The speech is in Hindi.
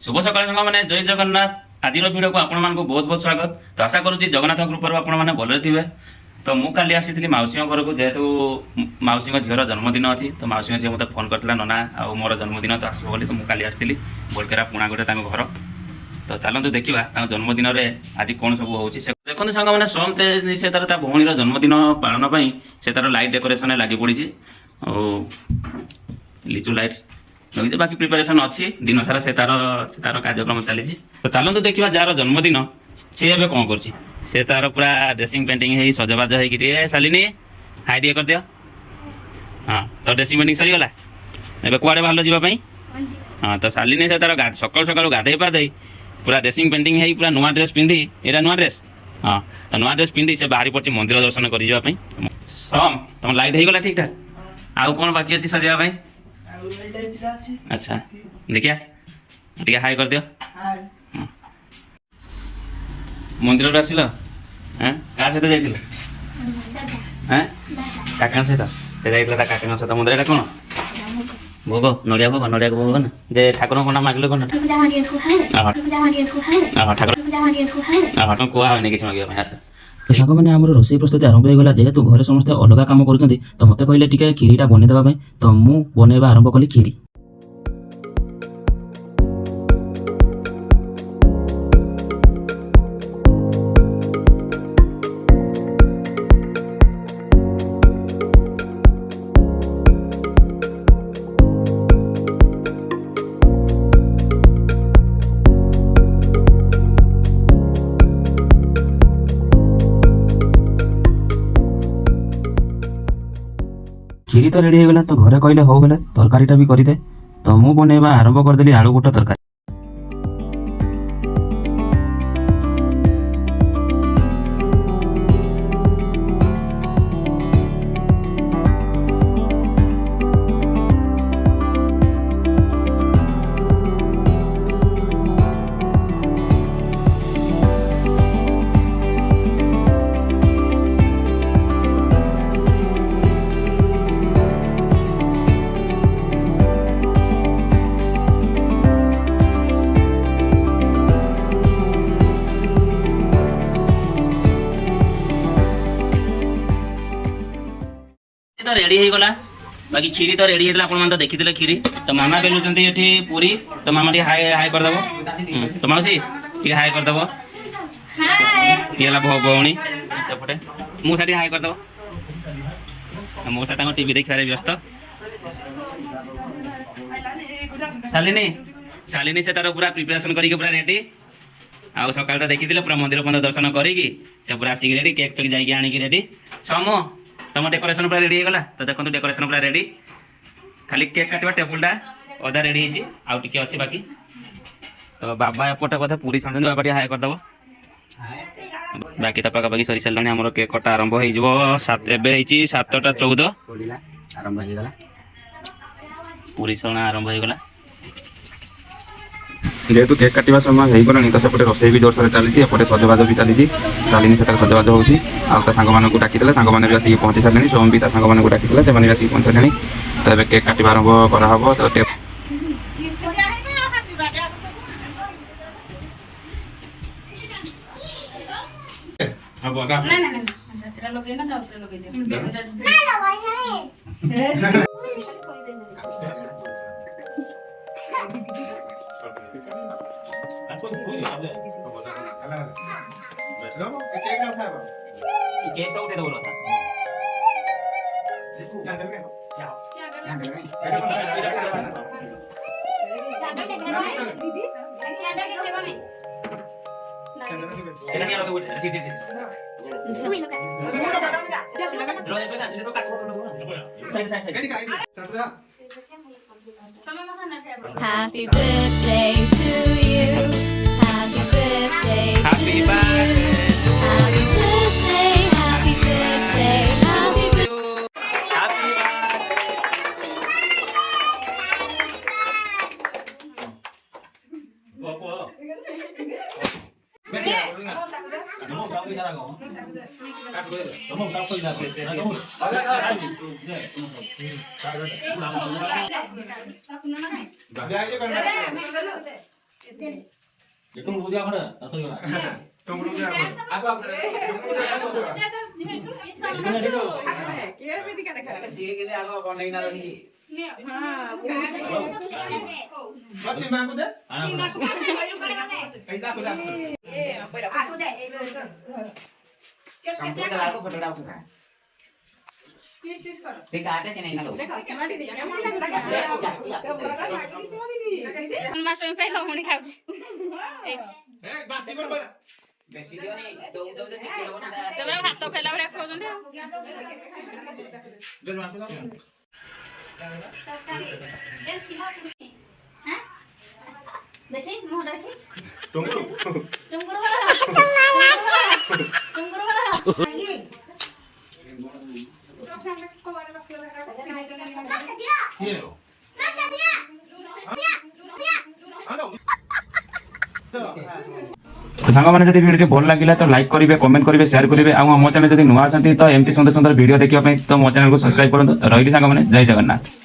शुभ सकाळ सांग मैंने जय जगन्नाथ आज वीडियो को आपण मानक बहुत बहुत स्वागत। तो आशा करुँच जगन्नाथ कृपार आपण मैंने भले थे। तो मुझे काली आसी मौसी घर को जेहेतु मौसी झीर जन्मदिन अच्छी तो मौसी झी मत फोन करता नना आ मोर जन्मदिन तो आसो बोली तो मुझे काली आसती बोलकेरा पुणा गोटे घर। तो चलतु देखा जन्मदिन में आज कौन सब हो देखते सांग मैंने सोम तेज से तार भौणी जन्मदिन पालन से तार लाइट डेकोरेशन लगी पड़ी लिचु लाइट लगे बाकी प्रिपेरेसन अच्छी दिन सारा से तार कार्यक्रम चली। तो चलतु देखा जार जन्मदिन सी ए कौन कर तार पूरा ड्रेसिंग पेंटिंग है सजबाज हो सालिनी हाई टे कर दियो। हाँ तो ड्रेसिंग पेंटिंग सरीगला ए कुआड़े बाहर जावाई। हाँ तो सालिनी से तार सकाल सकाल गाधे पाधे पूरा ड्रेसिंग पेंटिंग है पूरा नुआ ड्रेस पिंधि यहाँ नुआ ड्रेस। हाँ तो नुआ ड्रेस पिंधि से बाहरी पड़े मंदिर दर्शन करने सम तुम लाइट हो गला ठीक ठाक आउ कौन बाकी अच्छी सजावाई। अच्छा देखिया टे हाई कर दियो। मंदिर आसिल हाँ क्या सहित जाइल हाँ काका सहित से जाइला काका सहित मंदिर कौन भोग नड़िया भोग ना जे ठाकुर कौन मागिल कौन ठाकुर कहुनी किसी मागे आस सांग मैंने आम रोषे प्रस्तुति आरंभ होगा जेहेतु घरे समस्त अलग कम कर तो मत कहले टी खीरीटा बनईदेवाई तो मुझे बनवा आरंभ कली खीरी। खीरी तो रेडी होगा तो घरे कहले हो गले तरकारीटा भी करदे तो मु बनवा आरंभ करदेली आलू गोटा तरकारी। तो रेडी हो गला बाकी खीरी तो रेडी होता आप देखी खीरी तो मामा बेलुंट ये पूरी तो मामा टी हाई हाई करदेव तो मौसी टी हाई करदेव ये भौणी सेपटे मूसा टी हाई करदेव मौसा टीवी देखार व्यस्त शालिनी शालिनी से तार पूरा प्रिपेरेसन करके पूरा रेडी आउ सकाल देखी पूरा मंदिर बंद दर्शन करी से पूरा आसिक रेडी केक फेक जाकि आनिक रेडी समूह तुम डेकोरेशन पूरा रेडी होगा तो देखो डेकोरेशन पूरा रेडी खाली केक काटा टेबुलटा अधा रेडी होती आउ टे अच्छी बाकी तो बाबा एपटे बोधे पूरी छाणुंट बाबा टे हाई करदेव बाकी तो पाखापाखि सरी सारे आम केक कटा आरंभ हो 7:14 आरंभ होगा पूरी छणा आरंभ होगा जेहेतु केक काटा समय हो गला तो सेपटे रोसे भी जोरसोर चली एपटे सजबाज भी चली शालिनी से सजबाज होती आंग डाकी सांग भी आसिक पहुँची सारे सोम भी सांग डाकी से आसिक पहुँच सारे तो ये केक काटा आरंभ कराब तो केक सब दे दो बोला था Happy birthday to you. Happy birthday to you. Happy birthday, happy birthday, happy birthday. Janmashtami ପାଇଁ ଲହୁଣୀ ଖାଉଛି ସେମାନେ ଭାତ ଖାଇଲା ଭଳିଆ ଖାଉଛନ୍ତି ଆଉ देखी मुंह देखी टुंगुरु टुंगुरु वाला तो सांगमाने जदि वीडियो भल लगिला तो लाइक करेंगे कमेंट करेंगे शेयर करेंगे और मो चैनल जदि नुआ तो एमती सुंदर सुंदर वीडियो देखा तो मो चैनल को सब्सक्राइब करूँ। तो रही सांगमाने जय जगन्नाथ।